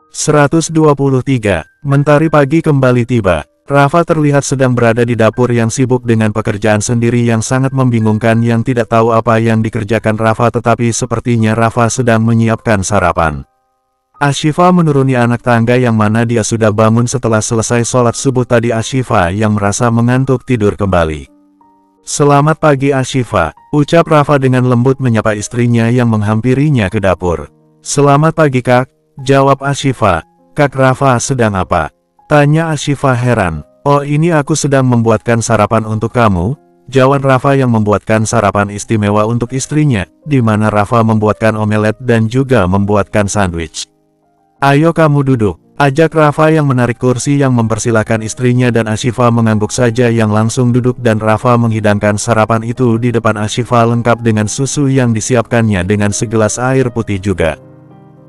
123. Mentari pagi kembali tiba. Rafa terlihat sedang berada di dapur yang sibuk dengan pekerjaan sendiri yang sangat membingungkan yang tidak tahu apa yang dikerjakan Rafa, tetapi sepertinya Rafa sedang menyiapkan sarapan. Ashifa menuruni anak tangga yang mana dia sudah bangun setelah selesai sholat subuh tadi. Ashifa yang merasa mengantuk tidur kembali. Selamat pagi Ashifa, ucap Rafa dengan lembut menyapa istrinya yang menghampirinya ke dapur. Selamat pagi Kak, jawab Ashifa. Kak Rafa sedang apa? Tanya Ashifa heran. Oh ini aku sedang membuatkan sarapan untuk kamu, jawab Rafa yang membuatkan sarapan istimewa untuk istrinya, di mana Rafa membuatkan omelet dan juga membuatkan sandwich. Ayo kamu duduk, ajak Rafa yang menarik kursi yang mempersilahkan istrinya dan Ashifa mengangguk saja yang langsung duduk dan Rafa menghidangkan sarapan itu di depan Ashifa lengkap dengan susu yang disiapkannya dengan segelas air putih juga.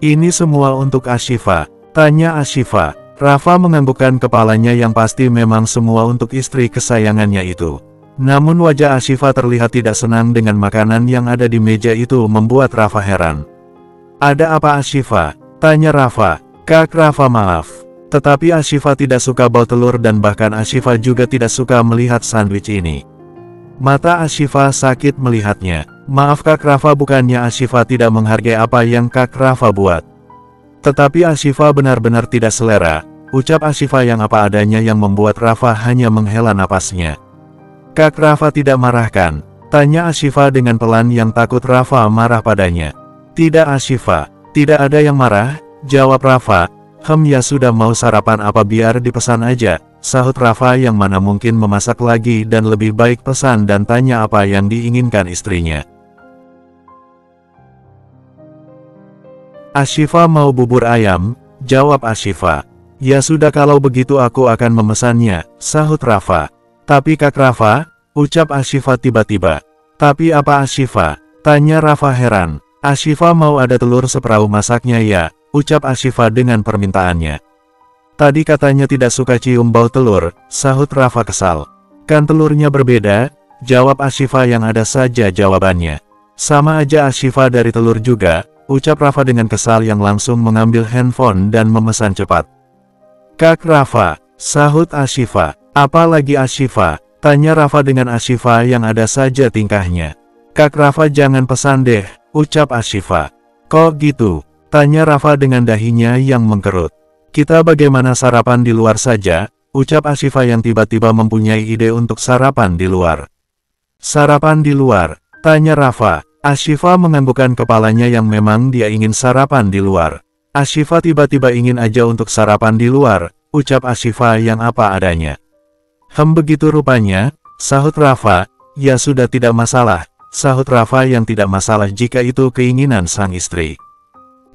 Ini semua untuk Ashifa, tanya Ashifa. Rafa menganggukkan kepalanya yang pasti memang semua untuk istri kesayangannya itu. Namun wajah Ashifa terlihat tidak senang dengan makanan yang ada di meja itu membuat Rafa heran. Ada apa Ashifa? Tanya Rafa. Kak Rafa maaf, tetapi Ashifa tidak suka bau telur dan bahkan Ashifa juga tidak suka melihat sandwich ini. Mata Ashifa sakit melihatnya. Maaf Kak Rafa, bukannya Ashifa tidak menghargai apa yang Kak Rafa buat. Tetapi Ashifa benar-benar tidak selera, ucap Ashifa yang apa adanya yang membuat Rafa hanya menghela napasnya. Kak Rafa tidak marahkan? Tanya Ashifa dengan pelan yang takut Rafa marah padanya. Tidak Ashifa, tidak ada yang marah, jawab Rafa. Ya sudah, mau sarapan apa biar dipesan aja, sahut Rafa yang mana mungkin memasak lagi dan lebih baik pesan dan tanya apa yang diinginkan istrinya. Ashifa mau bubur ayam, jawab Ashifa. Ya sudah kalau begitu aku akan memesannya, sahut Rafa. Tapi Kak Rafa, ucap Ashifa tiba-tiba. Tapi apa Ashifa? Tanya Rafa heran. Ashifa mau ada telur seperahu masaknya ya, ucap Ashifa dengan permintaannya. Tadi katanya tidak suka cium bau telur, sahut Rafa kesal. Kan telurnya berbeda, jawab Ashifa yang ada saja jawabannya. Sama aja Ashifa dari telur juga, ucap Rafa dengan kesal yang langsung mengambil handphone dan memesan cepat. Kak Rafa, sahut Ashifa. Apa lagi Ashifa? Tanya Rafa dengan Ashifa yang ada saja tingkahnya. Kak Rafa jangan pesan deh, ucap Ashifa. Kok gitu? Tanya Rafa dengan dahinya yang mengkerut. Kita bagaimana sarapan di luar saja, ucap Ashifa yang tiba-tiba mempunyai ide untuk sarapan di luar. Sarapan di luar? Tanya Rafa. Ashifa menganggukkan kepalanya yang memang dia ingin sarapan di luar. Ashifa tiba-tiba ingin aja untuk sarapan di luar, ucap Ashifa yang apa adanya. Begitu rupanya, sahut Rafa. Ya sudah tidak masalah, sahut Rafa yang tidak masalah jika itu keinginan sang istri.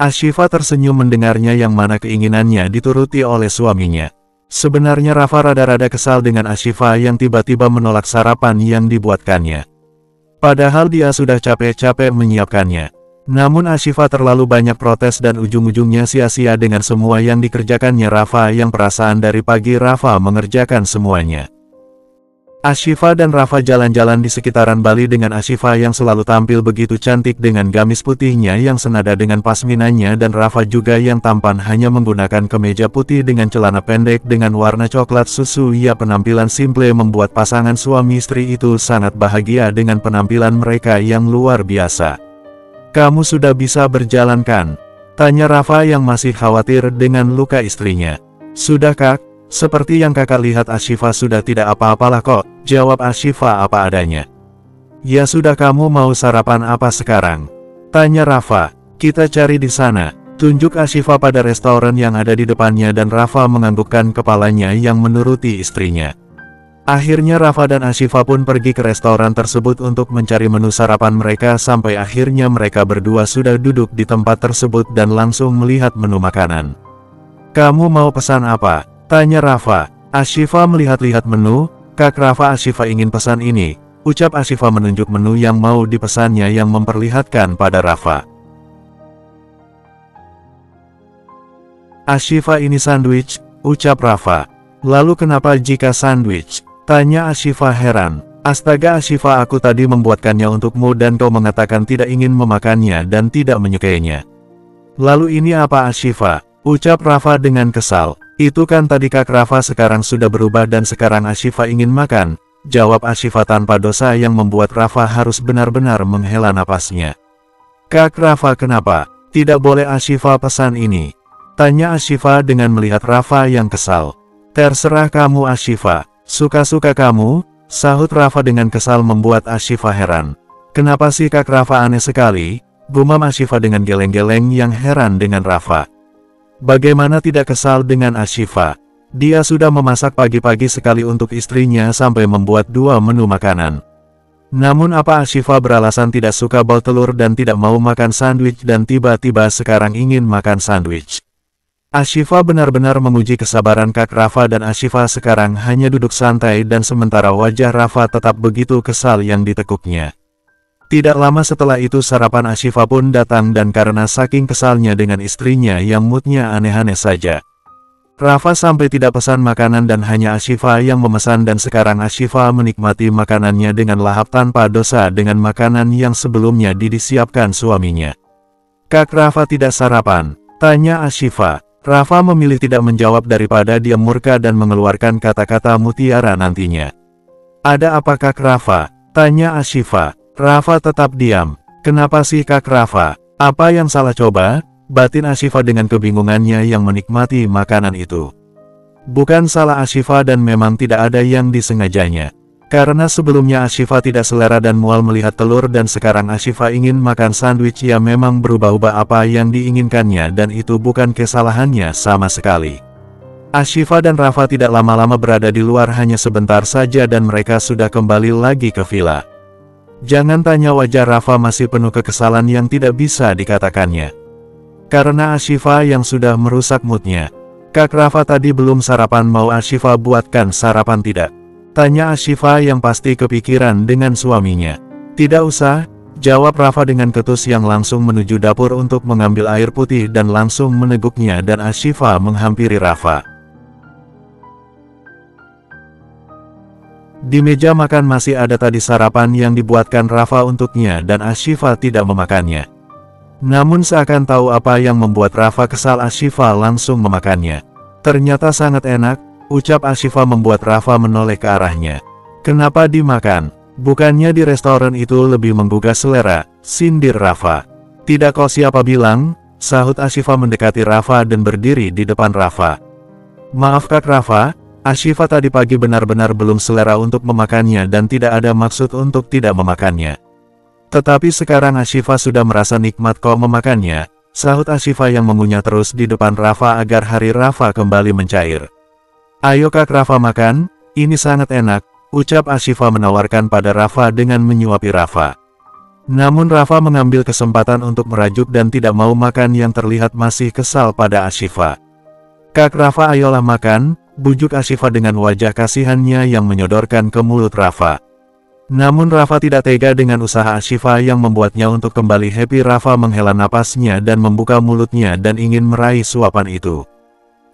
Ashifa tersenyum mendengarnya yang mana keinginannya dituruti oleh suaminya. Sebenarnya Rafa rada-rada kesal dengan Ashifa yang tiba-tiba menolak sarapan yang dibuatkannya. Padahal dia sudah capek-capek menyiapkannya. Namun Ashifa terlalu banyak protes dan ujung-ujungnya sia-sia dengan semua yang dikerjakannya Rafa yang perasaan dari pagi Rafa mengerjakan semuanya. Ashifa dan Rafa jalan-jalan di sekitaran Bali dengan Ashifa yang selalu tampil begitu cantik dengan gamis putihnya yang senada dengan pasminanya dan Rafa juga yang tampan hanya menggunakan kemeja putih dengan celana pendek dengan warna coklat susu. Ya penampilan simple membuat pasangan suami istri itu sangat bahagia dengan penampilan mereka yang luar biasa. Kamu sudah bisa berjalan kan? Tanya Rafa yang masih khawatir dengan luka istrinya. Sudah Kak. Seperti yang kakak lihat Ashifa sudah tidak apa-apalah kok, jawab Ashifa apa adanya. Ya sudah, kamu mau sarapan apa sekarang? Tanya Rafa. Kita cari di sana, tunjuk Ashifa pada restoran yang ada di depannya dan Rafa menganggukkan kepalanya yang menuruti istrinya. Akhirnya Rafa dan Ashifa pun pergi ke restoran tersebut untuk mencari menu sarapan mereka sampai akhirnya mereka berdua sudah duduk di tempat tersebut dan langsung melihat menu makanan. Kamu mau pesan apa? Tanya Rafa. Ashifa melihat-lihat menu. Kak Rafa, Ashifa ingin pesan ini, ucap Ashifa menunjuk menu yang mau dipesannya yang memperlihatkan pada Rafa. Ashifa ini sandwich, ucap Rafa. Lalu kenapa jika sandwich? Tanya Ashifa heran. Astaga Ashifa, aku tadi membuatkannya untukmu dan kau mengatakan tidak ingin memakannya dan tidak menyukainya. Lalu ini apa Ashifa? Ucap Rafa dengan kesal. Itu kan tadi Kak Rafa sekarang sudah berubah dan sekarang Ashifa ingin makan. Jawab Ashifa tanpa dosa yang membuat Rafa harus benar-benar menghela napasnya. Kak Rafa kenapa? Tidak boleh Ashifa pesan ini. Tanya Ashifa dengan melihat Rafa yang kesal. Terserah kamu Ashifa, suka-suka kamu, sahut Rafa dengan kesal membuat Ashifa heran. Kenapa sih Kak Rafa aneh sekali? Gumam Ashifa dengan geleng-geleng yang heran dengan Rafa. Bagaimana tidak kesal dengan Ashifa? Dia sudah memasak pagi-pagi sekali untuk istrinya sampai membuat 2 menu makanan. Namun apa Ashifa beralasan tidak suka bal telur dan tidak mau makan sandwich dan tiba-tiba sekarang ingin makan sandwich. Ashifa benar-benar menguji kesabaran Kak Rafa dan Ashifa sekarang hanya duduk santai dan sementara wajah Rafa tetap begitu kesal yang ditekuknya. Tidak lama setelah itu sarapan Ashifa pun datang dan karena saking kesalnya dengan istrinya yang moodnya aneh-aneh saja. Rafa sampai tidak pesan makanan dan hanya Ashifa yang memesan dan sekarang Ashifa menikmati makanannya dengan lahap tanpa dosa dengan makanan yang sebelumnya disiapkan suaminya. Kak Rafa tidak sarapan? Tanya Ashifa. Rafa memilih tidak menjawab daripada dia murka dan mengeluarkan kata-kata mutiara nantinya. Ada apa Kak Rafa? Tanya Ashifa. Rafa tetap diam. Kenapa sih Kak Rafa? Apa yang salah coba? Batin Ashifa dengan kebingungannya yang menikmati makanan itu. Bukan salah Ashifa dan memang tidak ada yang disengajanya. Karena sebelumnya Ashifa tidak selera dan mual melihat telur dan sekarang Ashifa ingin makan sandwich ya memang berubah-ubah apa yang diinginkannya dan itu bukan kesalahannya sama sekali. Ashifa dan Rafa tidak lama-lama berada di luar hanya sebentar saja dan mereka sudah kembali lagi ke villa. Jangan tanya wajah Rafa masih penuh kekesalan yang tidak bisa dikatakannya. Karena Ashifa yang sudah merusak moodnya. Kak Rafa tadi belum sarapan mau Ashifa buatkan sarapan tidak? Tanya Ashifa yang pasti kepikiran dengan suaminya. Tidak usah, jawab Rafa dengan ketus yang langsung menuju dapur untuk mengambil air putih dan langsung meneguknya dan Ashifa menghampiri Rafa. Di meja makan masih ada tadi sarapan yang dibuatkan Rafa untuknya dan Ashifa tidak memakannya. Namun seakan tahu apa yang membuat Rafa kesal Ashifa langsung memakannya. Ternyata sangat enak, ucap Ashifa membuat Rafa menoleh ke arahnya. Kenapa dimakan? Bukannya di restoran itu lebih menggugah selera, sindir Rafa. Tidak kok siapa bilang, sahut Ashifa mendekati Rafa dan berdiri di depan Rafa. Maaf Kak Rafa. Ashifa tadi pagi benar-benar belum selera untuk memakannya dan tidak ada maksud untuk tidak memakannya. Tetapi sekarang Ashifa sudah merasa nikmat kok memakannya, sahut Ashifa yang mengunyah terus di depan Rafa agar hari Rafa kembali mencair. Ayo Kak Rafa makan, ini sangat enak, ucap Ashifa menawarkan pada Rafa dengan menyuapi Rafa. Namun Rafa mengambil kesempatan untuk merajuk dan tidak mau makan yang terlihat masih kesal pada Ashifa. Kak Rafa ayolah makan, bujuk Ashifa dengan wajah kasihannya yang menyodorkan ke mulut Rafa. Namun Rafa tidak tega dengan usaha Ashifa yang membuatnya untuk kembali happy. Rafa menghela napasnya dan membuka mulutnya dan ingin meraih suapan itu.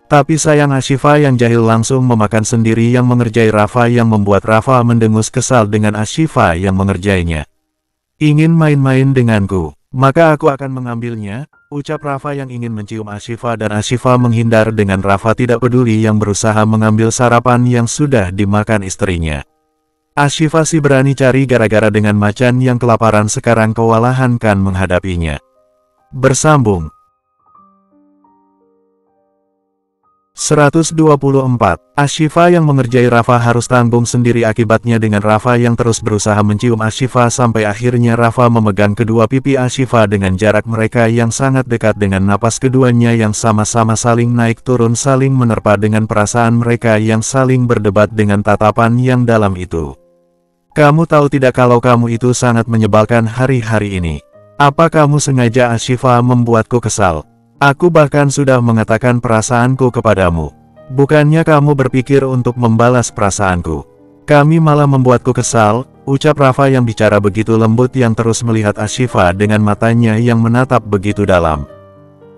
Tapi sayang Ashifa yang jahil langsung memakan sendiri yang mengerjai Rafa yang membuat Rafa mendengus kesal dengan Ashifa yang mengerjainya. Ingin main-main denganku, maka aku akan mengambilnya, ucap Rafa yang ingin mencium Ashifa dan Ashifa menghindar dengan Rafa tidak peduli yang berusaha mengambil sarapan yang sudah dimakan istrinya. Ashifa sih berani cari gara-gara dengan macan yang kelaparan sekarang kewalahan kan menghadapinya. Bersambung 124. Ashifa yang mengerjai Rafa harus tanggung sendiri akibatnya dengan Rafa yang terus berusaha mencium Ashifa sampai akhirnya Rafa memegang kedua pipi Ashifa dengan jarak mereka yang sangat dekat dengan napas keduanya yang sama-sama saling naik turun saling menerpa dengan perasaan mereka yang saling berdebat dengan tatapan yang dalam itu. Kamu tahu tidak kalau kamu itu sangat menyebalkan hari-hari ini? Apa kamu sengaja Ashifa membuatku kesal? Aku bahkan sudah mengatakan perasaanku kepadamu. Bukannya kamu berpikir untuk membalas perasaanku. Kami malah membuatku kesal, ucap Rafa yang bicara begitu lembut yang terus melihat Ashifa dengan matanya yang menatap begitu dalam.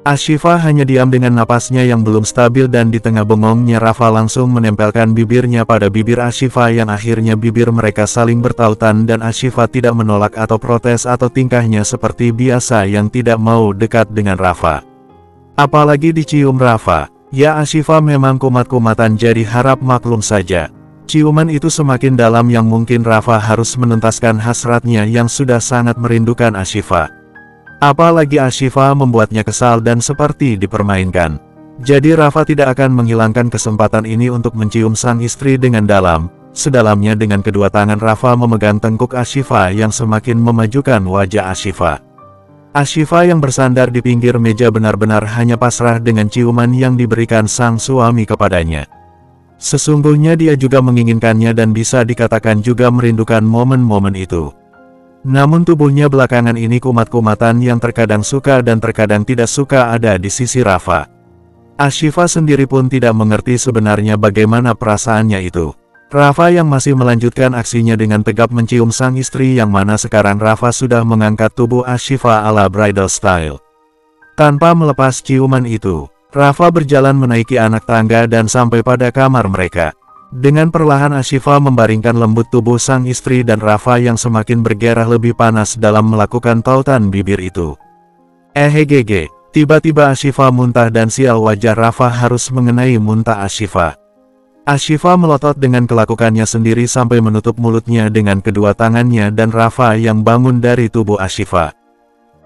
Ashifa hanya diam dengan napasnya yang belum stabil dan di tengah bengongnya Rafa langsung menempelkan bibirnya pada bibir Ashifa yang akhirnya bibir mereka saling bertautan dan Ashifa tidak menolak atau protes atau tingkahnya seperti biasa yang tidak mau dekat dengan Rafa. Apalagi dicium Rafa. Ya Ashifa memang kumat-kumatan, jadi harap maklum saja. Ciuman itu semakin dalam yang mungkin Rafa harus menuntaskan hasratnya yang sudah sangat merindukan Ashifa. Apalagi Ashifa membuatnya kesal dan seperti dipermainkan. Jadi Rafa tidak akan menghilangkan kesempatan ini untuk mencium sang istri dengan dalam. Sedalamnya dengan kedua tangan Rafa memegang tengkuk Ashifa yang semakin memajukan wajah Ashifa. Ashifa yang bersandar di pinggir meja benar-benar hanya pasrah dengan ciuman yang diberikan sang suami kepadanya. Sesungguhnya dia juga menginginkannya dan bisa dikatakan juga merindukan momen-momen itu. Namun tubuhnya belakangan ini kumat-kumatan yang terkadang suka dan terkadang tidak suka ada di sisi Rafa. Ashifa sendiri pun tidak mengerti sebenarnya bagaimana perasaannya itu. Rafa yang masih melanjutkan aksinya dengan tegap mencium sang istri yang mana sekarang Rafa sudah mengangkat tubuh Ashifa ala bridal style. Tanpa melepas ciuman itu, Rafa berjalan menaiki anak tangga dan sampai pada kamar mereka. Dengan perlahan Ashifa membaringkan lembut tubuh sang istri dan Rafa yang semakin bergairah lebih panas dalam melakukan tautan bibir itu. Ehegege, tiba-tiba Ashifa muntah dan sial wajah Rafa harus mengenai muntah Ashifa. Ashifa melotot dengan kelakukannya sendiri sampai menutup mulutnya dengan kedua tangannya dan Rafa yang bangun dari tubuh Ashifa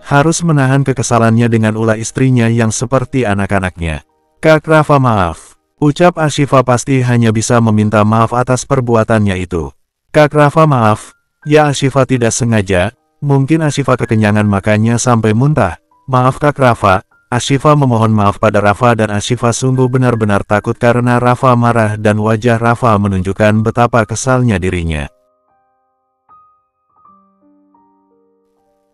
harus menahan kekesalannya dengan ulah istrinya yang seperti anak-anaknya. "Kak Rafa, maaf," ucap Ashifa pasti hanya bisa meminta maaf atas perbuatannya itu. "Kak Rafa, maaf." Ya Ashifa tidak sengaja, mungkin Ashifa kekenyangan makanya sampai muntah. "Maaf Kak Rafa." Ashifa memohon maaf pada Rafa dan Ashifa sungguh benar-benar takut karena Rafa marah dan wajah Rafa menunjukkan betapa kesalnya dirinya.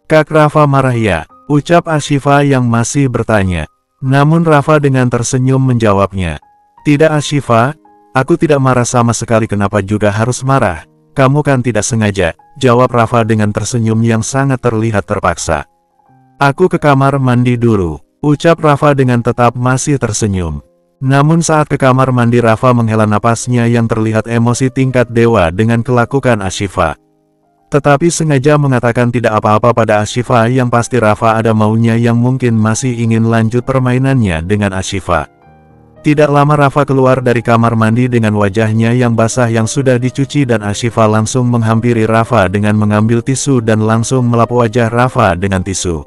"Kak Rafa marah ya?" ucap Ashifa yang masih bertanya. Namun Rafa dengan tersenyum menjawabnya. "Tidak Ashifa, aku tidak marah sama sekali, kenapa juga harus marah? Kamu kan tidak sengaja," jawab Rafa dengan tersenyum yang sangat terlihat terpaksa. "Aku ke kamar mandi dulu," ucap Rafa dengan tetap masih tersenyum. Namun saat ke kamar mandi Rafa menghela napasnya yang terlihat emosi tingkat dewa dengan kelakukan Ashifa. Tetapi sengaja mengatakan tidak apa-apa pada Ashifa yang pasti Rafa ada maunya yang mungkin masih ingin lanjut permainannya dengan Ashifa. Tidak lama Rafa keluar dari kamar mandi dengan wajahnya yang basah yang sudah dicuci dan Ashifa langsung menghampiri Rafa dengan mengambil tisu dan langsung melap wajah Rafa dengan tisu.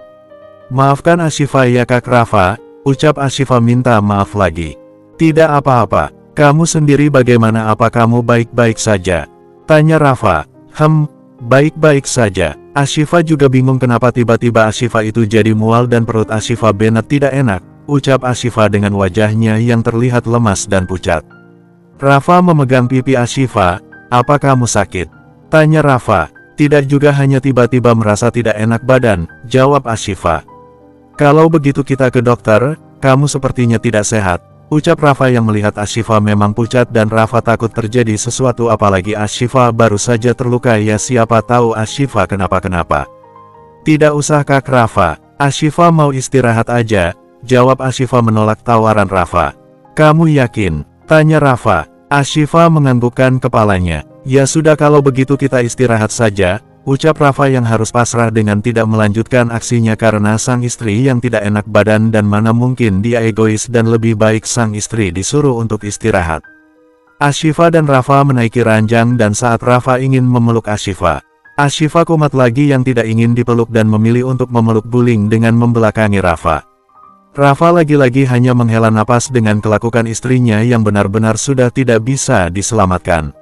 "Maafkan Ashifa ya Kak Rafa," ucap Ashifa minta maaf lagi. "Tidak apa-apa, kamu sendiri bagaimana, apa kamu baik-baik saja?" tanya Rafa. Baik-baik saja." Ashifa juga bingung kenapa tiba-tiba Ashifa itu jadi mual dan perut Ashifa benar tidak enak, ucap Ashifa dengan wajahnya yang terlihat lemas dan pucat. Rafa memegang pipi Ashifa. "Apa kamu sakit?" tanya Rafa. "Tidak juga, hanya tiba-tiba merasa tidak enak badan," jawab Ashifa. "Kalau begitu kita ke dokter, kamu sepertinya tidak sehat," ucap Rafa yang melihat Ashifa memang pucat dan Rafa takut terjadi sesuatu apalagi Ashifa baru saja terluka, ya siapa tahu Ashifa kenapa-kenapa. "Tidak usah Kak Rafa, Ashifa mau istirahat aja," jawab Ashifa menolak tawaran Rafa. "Kamu yakin?" tanya Rafa. Ashifa menganggukkan kepalanya. "Ya sudah kalau begitu kita istirahat saja," ucap Rafa yang harus pasrah dengan tidak melanjutkan aksinya karena sang istri yang tidak enak badan dan mana mungkin dia egois dan lebih baik sang istri disuruh untuk istirahat. Ashifa dan Rafa menaiki ranjang dan saat Rafa ingin memeluk Ashifa, Ashifa kumat lagi yang tidak ingin dipeluk dan memilih untuk memeluk Buling dengan membelakangi Rafa. Rafa lagi-lagi hanya menghela napas dengan kelakukan istrinya yang benar-benar sudah tidak bisa diselamatkan.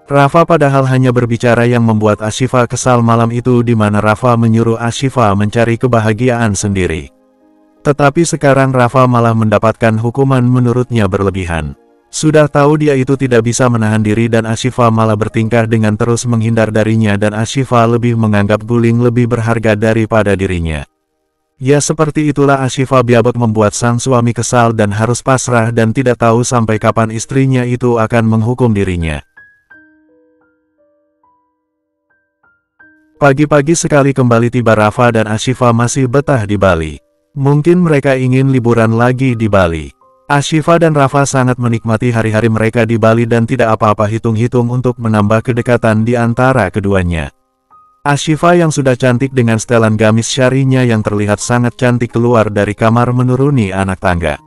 Rafa padahal hanya berbicara yang membuat Ashifa kesal malam itu, di mana Rafa menyuruh Ashifa mencari kebahagiaan sendiri. Tetapi sekarang Rafa malah mendapatkan hukuman menurutnya berlebihan. Sudah tahu dia itu tidak bisa menahan diri dan Ashifa malah bertingkah dengan terus menghindar darinya dan Ashifa lebih menganggap Buling lebih berharga daripada dirinya. Ya seperti itulah Ashifa biabak membuat sang suami kesal dan harus pasrah dan tidak tahu sampai kapan istrinya itu akan menghukum dirinya. Pagi-pagi sekali kembali tiba Rafa dan Ashifa masih betah di Bali. Mungkin mereka ingin liburan lagi di Bali. Ashifa dan Rafa sangat menikmati hari-hari mereka di Bali dan tidak apa-apa hitung-hitung untuk menambah kedekatan di antara keduanya. Ashifa yang sudah cantik dengan setelan gamis syarinya yang terlihat sangat cantik keluar dari kamar menuruni anak tangga.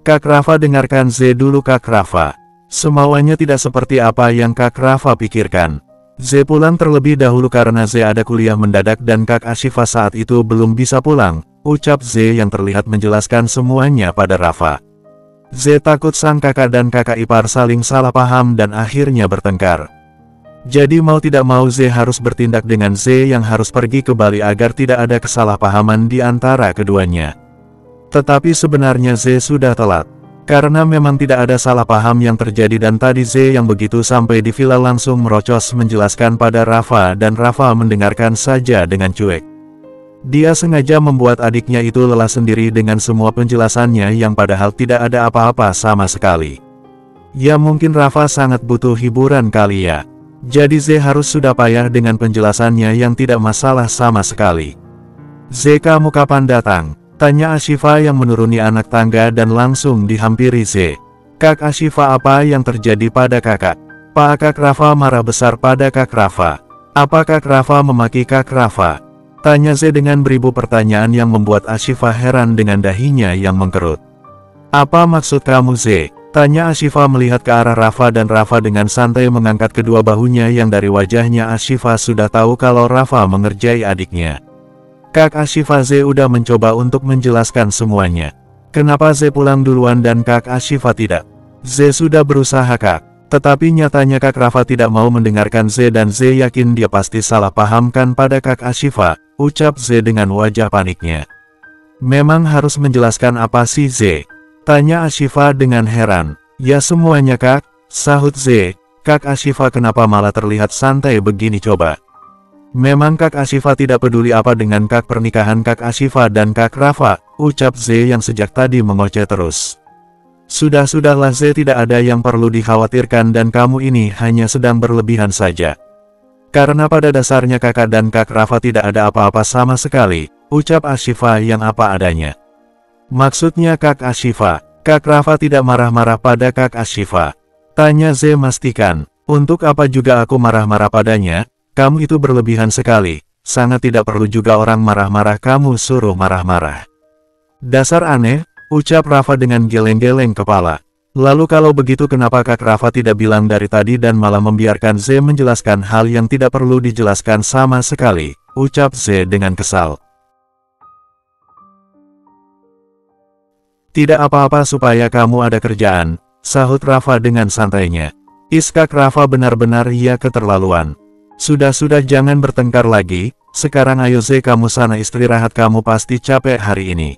Kak Rafa, dengarkan Z dulu Kak Rafa. Semuanya tidak seperti apa yang Kak Rafa pikirkan. Z pulang terlebih dahulu karena Z ada kuliah mendadak dan Kak Ashifa saat itu belum bisa pulang, ucap Z yang terlihat menjelaskan semuanya pada Rafa. Z takut sang kakak dan kakak ipar saling salah paham dan akhirnya bertengkar. Jadi mau tidak mau Z harus bertindak dengan Z yang harus pergi ke Bali agar tidak ada kesalahpahaman di antara keduanya. Tetapi sebenarnya Z sudah telat. Karena memang tidak ada salah paham yang terjadi dan tadi Z yang begitu sampai di villa langsung merocos menjelaskan pada Rafa dan Rafa mendengarkan saja dengan cuek. Dia sengaja membuat adiknya itu lelah sendiri dengan semua penjelasannya yang padahal tidak ada apa-apa sama sekali. Ya mungkin Rafa sangat butuh hiburan kali ya. Jadi Z harus sudah payah dengan penjelasannya yang tidak masalah sama sekali. Z, kamu kapan datang? Tanya Ashifa yang menuruni anak tangga dan langsung dihampiri Z. Kak Ashifa, apa yang terjadi pada kakak? Pak, Kak Rafa marah besar pada Kak Rafa. Apa Kak Rafa memaki Kak Rafa? Tanya Z dengan beribu pertanyaan yang membuat Ashifa heran dengan dahinya yang mengkerut. Apa maksud kamu Z? Tanya Ashifa melihat ke arah Rafa dan Rafa dengan santai mengangkat kedua bahunya yang dari wajahnya Ashifa sudah tahu kalau Rafa mengerjai adiknya. Kak Ashifa, Z udah mencoba untuk menjelaskan semuanya. Kenapa Z pulang duluan dan Kak Ashifa tidak? Z sudah berusaha Kak, tetapi nyatanya Kak Rafa tidak mau mendengarkan Z dan Z yakin dia pasti salah pahamkan pada Kak Ashifa, ucap Z dengan wajah paniknya. Memang harus menjelaskan apa sih Z? Tanya Ashifa dengan heran. Ya semuanya Kak, sahut Z. Kak Ashifa, kenapa malah terlihat santai begini coba? Memang Kak Ashifa tidak peduli apa dengan Kak pernikahan Kak Ashifa dan Kak Rafa, ucap Z yang sejak tadi mengoceh terus. Sudah-sudahlah Z, tidak ada yang perlu dikhawatirkan dan kamu ini hanya sedang berlebihan saja. Karena pada dasarnya kakak dan Kak Rafa tidak ada apa-apa sama sekali, ucap Ashifa yang apa adanya. Maksudnya Kak Ashifa, Kak Rafa tidak marah-marah pada Kak Ashifa. Tanya Z memastikan, untuk apa juga aku marah-marah padanya, kamu itu berlebihan sekali, sangat tidak perlu juga orang marah-marah kamu suruh marah-marah. Dasar aneh, ucap Rafa dengan geleng-geleng kepala. Lalu kalau begitu kenapa Kak Rafa tidak bilang dari tadi dan malah membiarkan Z menjelaskan hal yang tidak perlu dijelaskan sama sekali, ucap Z dengan kesal. Tidak apa-apa supaya kamu ada kerjaan, sahut Rafa dengan santainya. Kak Rafa benar-benar ia keterlaluan. Sudah-sudah jangan bertengkar lagi, sekarang ayo Z kamu sana istirahat, kamu pasti capek hari ini.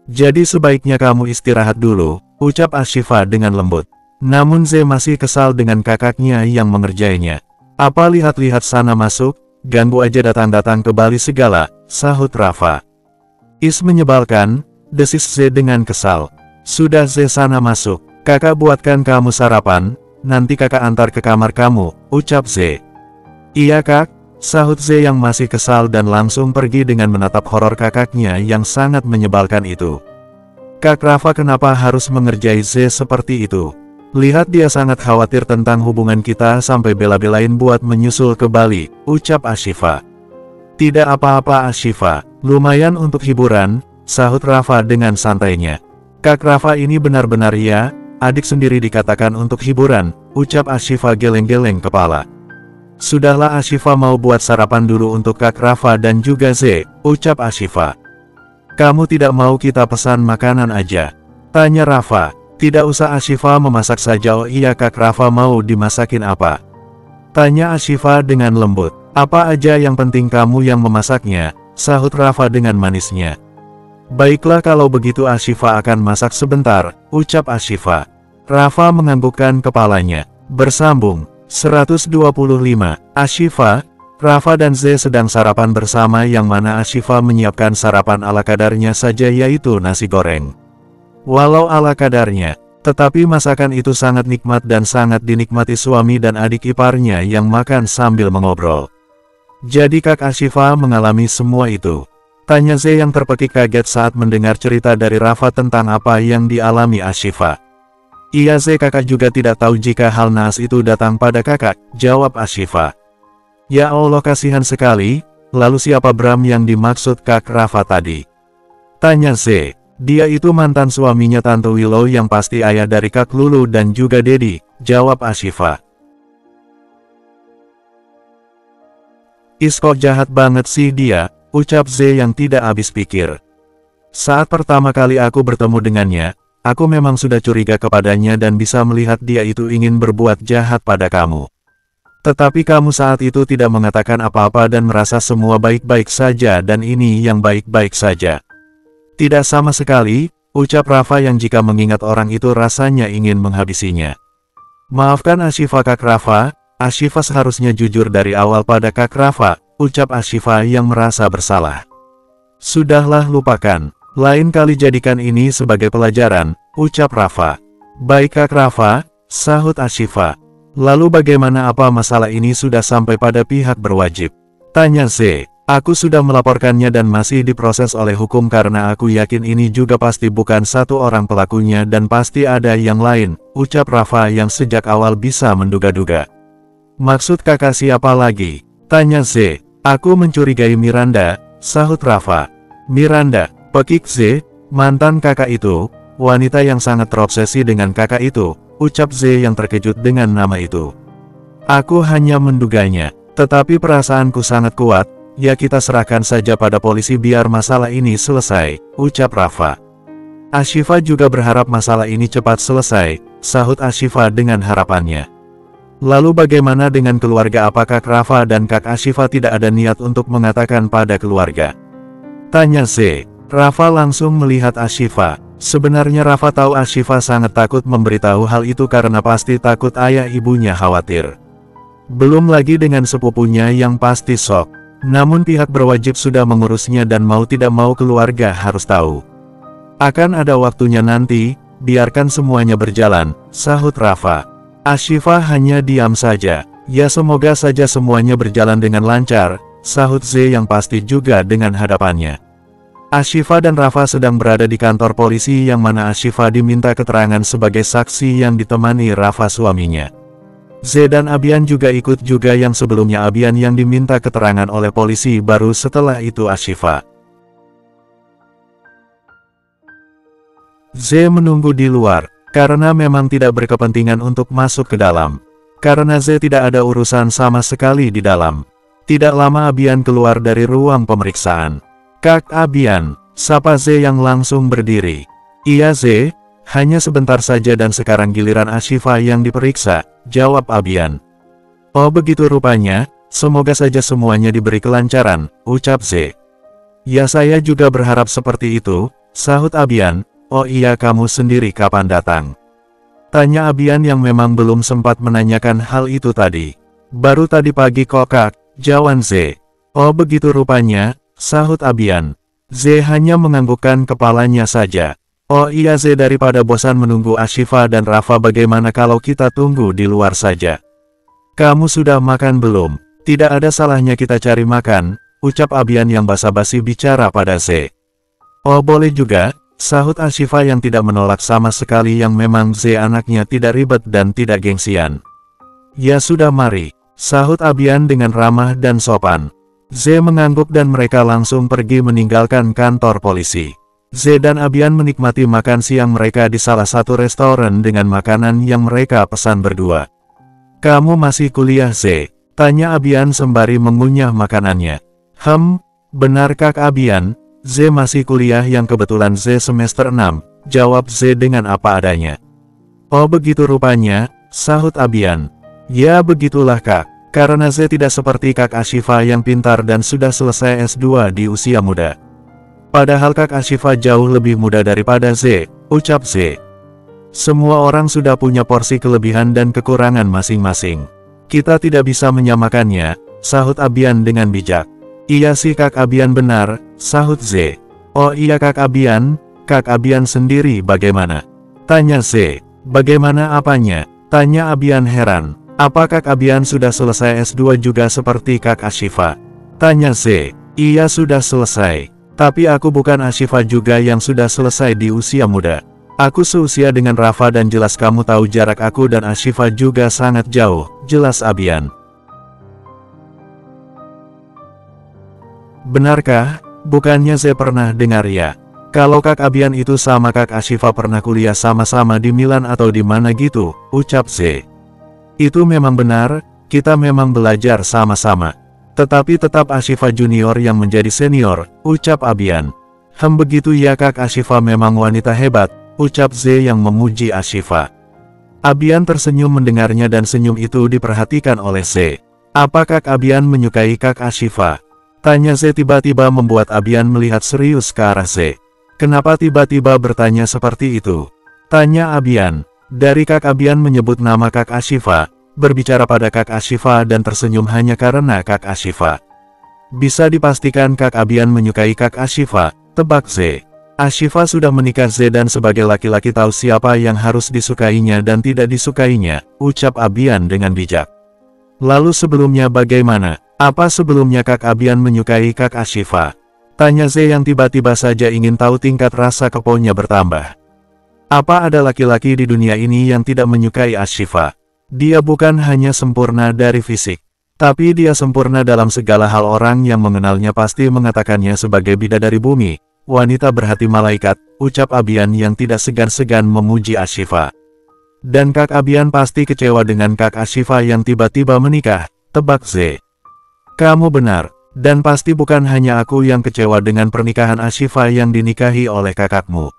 Jadi sebaiknya kamu istirahat dulu, ucap Ashifa dengan lembut. Namun Z masih kesal dengan kakaknya yang mengerjainya. Apa lihat-lihat sana masuk, ganggu aja datang-datang ke Bali segala, sahut Rafa. Menyebalkan, desis Z dengan kesal. Sudah Z sana masuk, kakak buatkan kamu sarapan, nanti kakak antar ke kamar kamu, ucap Z. Iya kak, sahut Z yang masih kesal dan langsung pergi dengan menatap horor kakaknya yang sangat menyebalkan itu. Kak Rafa kenapa harus mengerjai Z seperti itu? Lihat dia sangat khawatir tentang hubungan kita sampai bela-belain buat menyusul ke Bali, ucap Ashifa. Tidak apa-apa Ashifa, lumayan untuk hiburan, sahut Rafa dengan santainya. Kak Rafa ini benar-benar ya, adik sendiri dikatakan untuk hiburan, ucap Ashifa geleng-geleng kepala. Sudahlah Ashifa, mau buat sarapan dulu untuk Kak Rafa dan juga Z, ucap Ashifa. Kamu tidak mau kita pesan makanan aja? Tanya Rafa. Tidak usah Ashifa, memasak saja. Oh iya Kak Rafa, mau dimasakin apa? Tanya Ashifa dengan lembut. Apa aja yang penting kamu yang memasaknya, sahut Rafa dengan manisnya. Baiklah kalau begitu Ashifa akan masak sebentar, ucap Ashifa. Rafa menganggukkan kepalanya. Bersambung 125. Ashifa, Rafa dan Z sedang sarapan bersama yang mana Ashifa menyiapkan sarapan ala kadarnya saja yaitu nasi goreng. Walau ala kadarnya, tetapi masakan itu sangat nikmat dan sangat dinikmati suami dan adik iparnya yang makan sambil mengobrol. Jadi Kak Ashifa mengalami semua itu? Tanya Z yang terpekik kaget saat mendengar cerita dari Rafa tentang apa yang dialami Ashifa. Iya Z, kakak juga tidak tahu jika hal naas itu datang pada kakak, jawab Ashifa. Ya Allah, kasihan sekali. Lalu siapa Bram yang dimaksud Kak Rafa tadi? Tanya Z. Dia itu mantan suaminya Tante Willow yang pasti ayah dari Kak Lulu dan juga Dedi, jawab Ashifa. Kok jahat banget sih dia, ucap Z yang tidak habis pikir. Saat pertama kali aku bertemu dengannya, aku memang sudah curiga kepadanya dan bisa melihat dia itu ingin berbuat jahat pada kamu. Tetapi kamu saat itu tidak mengatakan apa-apa dan merasa semua baik-baik saja dan ini yang baik-baik saja. Tidak sama sekali, ucap Rafa yang jika mengingat orang itu rasanya ingin menghabisinya. Maafkan Ashifa Kak Rafa, Ashifa seharusnya jujur dari awal pada Kak Rafa, ucap Ashifa yang merasa bersalah. Sudahlah lupakan, lain kali jadikan ini sebagai pelajaran, ucap Rafa. Baik Kak Rafa, sahut Ashifa. Lalu bagaimana, apa masalah ini sudah sampai pada pihak berwajib? Tanya Z. Aku sudah melaporkannya dan masih diproses oleh hukum karena aku yakin ini juga pasti bukan satu orang pelakunya dan pasti ada yang lain, ucap Rafa yang sejak awal bisa menduga-duga. Maksud kakak siapa lagi? Tanya Z. Aku mencurigai Miranda, sahut Rafa. Miranda, pekik Z, mantan kakak itu, wanita yang sangat terobsesi dengan kakak itu, ucap Z yang terkejut dengan nama itu. Aku hanya menduganya, tetapi perasaanku sangat kuat. Ya kita serahkan saja pada polisi biar masalah ini selesai, ucap Rafa. Ashifa juga berharap masalah ini cepat selesai, sahut Ashifa dengan harapannya. Lalu bagaimana dengan keluarga, apakah Rafa dan Kak Ashifa tidak ada niat untuk mengatakan pada keluarga? Tanya Z. Rafa langsung melihat Ashifa. Sebenarnya Rafa tahu Ashifa sangat takut memberitahu hal itu karena pasti takut ayah ibunya khawatir. Belum lagi dengan sepupunya yang pasti shock. Namun pihak berwajib sudah mengurusnya dan mau tidak mau keluarga harus tahu. Akan ada waktunya nanti, biarkan semuanya berjalan, sahut Rafa. Ashifa hanya diam saja. Ya semoga saja semuanya berjalan dengan lancar, sahut Z yang pasti juga dengan hadapannya. Ashifa dan Rafa sedang berada di kantor polisi yang mana Ashifa diminta keterangan sebagai saksi yang ditemani Rafa suaminya. Z dan Abian juga ikut juga yang sebelumnya Abian yang diminta keterangan oleh polisi baru setelah itu Ashifa. Z menunggu di luar, karena memang tidak berkepentingan untuk masuk ke dalam. Karena Z tidak ada urusan sama sekali di dalam. Tidak lama Abian keluar dari ruang pemeriksaan. Kak Abian, sapa Z yang langsung berdiri. Iya Z. Hanya sebentar saja dan sekarang giliran Ashifa yang diperiksa, jawab Abian. Oh begitu rupanya, semoga saja semuanya diberi kelancaran, ucap Z. Ya saya juga berharap seperti itu, sahut Abian. Oh iya, kamu sendiri kapan datang? Tanya Abian yang memang belum sempat menanyakan hal itu tadi. Baru tadi pagi kok Kak, jawab Z. Oh begitu rupanya, sahut Abian. Z hanya menganggukkan kepalanya saja. Oh iya Z, daripada bosan menunggu Ashifa dan Rafa, bagaimana kalau kita tunggu di luar saja? Kamu sudah makan belum? Tidak ada salahnya kita cari makan, ucap Abian yang basa-basi bicara pada Z. Oh boleh juga, sahut Ashifa yang tidak menolak sama sekali, yang memang Z anaknya tidak ribet dan tidak gengsian. Ya sudah mari, sahut Abian dengan ramah dan sopan. Z mengangguk dan mereka langsung pergi meninggalkan kantor polisi. Z dan Abian menikmati makan siang mereka di salah satu restoran dengan makanan yang mereka pesan berdua. Kamu masih kuliah Z? Tanya Abian sembari mengunyah makanannya. Benar Kak Abian, Z masih kuliah, yang kebetulan Z semester 6, jawab Z dengan apa adanya. Oh begitu rupanya, sahut Abian. Ya begitulah Kak, karena Z tidak seperti Kak Ashifa yang pintar dan sudah selesai S2 di usia muda. Padahal Kak Ashifa jauh lebih muda daripada Z, ucap Z. Semua orang sudah punya porsi kelebihan dan kekurangan masing-masing. Kita tidak bisa menyamakannya, sahut Abian dengan bijak. Iya sih Kak Abian, benar, sahut Z. Oh iya Kak Abian sendiri bagaimana? Tanya Z. Bagaimana apanya? Tanya Abian heran. Apa Kak Abian sudah selesai S2 juga seperti Kak Ashifa? Tanya Z. Iya sudah selesai. Tapi aku bukan Ashifa juga yang sudah selesai di usia muda. Aku seusia dengan Rafa dan jelas kamu tahu jarak aku dan Ashifa juga sangat jauh, jelas Abian. Benarkah? Bukannya saya pernah dengar ya. Kalau Kak Abian itu sama Kak Ashifa pernah kuliah sama-sama di Milan atau di mana gitu, ucap Z. Itu memang benar, kita memang belajar sama-sama. Tetapi tetap Ashifa junior yang menjadi senior, ucap Abian. Begitu ya Kak Ashifa memang wanita hebat, ucap Z yang memuji Ashifa. Abian tersenyum mendengarnya dan senyum itu diperhatikan oleh Z. Apa Kak Abian menyukai Kak Ashifa? Tanya Z tiba-tiba membuat Abian melihat serius ke arah Z. Kenapa tiba-tiba bertanya seperti itu? Tanya Abian. Dari Kak Abian menyebut nama Kak Ashifa, berbicara pada Kak Ashifa dan tersenyum hanya karena Kak Ashifa. Bisa dipastikan Kak Abian menyukai Kak Ashifa, tebak Z. Ashifa sudah menikah Z dan sebagai laki-laki tahu siapa yang harus disukainya dan tidak disukainya, ucap Abian dengan bijak. Lalu sebelumnya bagaimana? Apa sebelumnya Kak Abian menyukai Kak Ashifa? Tanya Z yang tiba-tiba saja ingin tahu tingkat rasa keponya bertambah. Apa ada laki-laki di dunia ini yang tidak menyukai Ashifa? Dia bukan hanya sempurna dari fisik, tapi dia sempurna dalam segala hal. Orang yang mengenalnya pasti mengatakannya sebagai bidadari bumi, wanita berhati malaikat, ucap Abian yang tidak segan-segan memuji Ashifa. Dan Kak Abian pasti kecewa dengan Kak Ashifa yang tiba-tiba menikah, tebak Z. Kamu benar, dan pasti bukan hanya aku yang kecewa dengan pernikahan Ashifa yang dinikahi oleh kakakmu.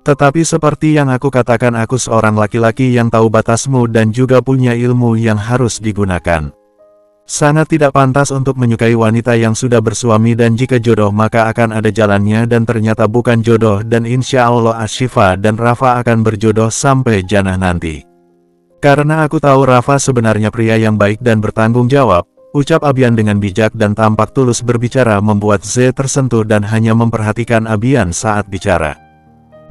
Tetapi seperti yang aku katakan, aku seorang laki-laki yang tahu batasmu dan juga punya ilmu yang harus digunakan. Sangat tidak pantas untuk menyukai wanita yang sudah bersuami dan jika jodoh maka akan ada jalannya dan ternyata bukan jodoh dan insya Allah Ashifa dan Rafa akan berjodoh sampai jannah nanti. Karena aku tahu Rafa sebenarnya pria yang baik dan bertanggung jawab, ucap Abian dengan bijak dan tampak tulus berbicara membuat Z tersentuh dan hanya memperhatikan Abian saat bicara.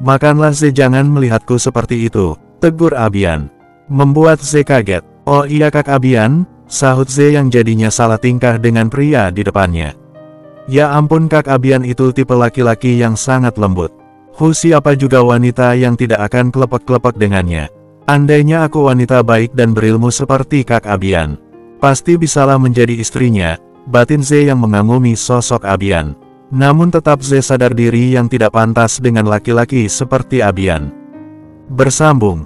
Makanlah Z, jangan melihatku seperti itu, tegur Abian. Membuat Z kaget. Oh iya Kak Abian, sahut Z yang jadinya salah tingkah dengan pria di depannya. Ya ampun Kak Abian itu tipe laki-laki yang sangat lembut. Siapa juga wanita yang tidak akan kelepek-kelepek dengannya. Andainya aku wanita baik dan berilmu seperti Kak Abian, pasti bisalah menjadi istrinya, batin Z yang mengagumi sosok Abian. Namun tetap Z sadar diri yang tidak pantas dengan laki-laki seperti Abian. Bersambung.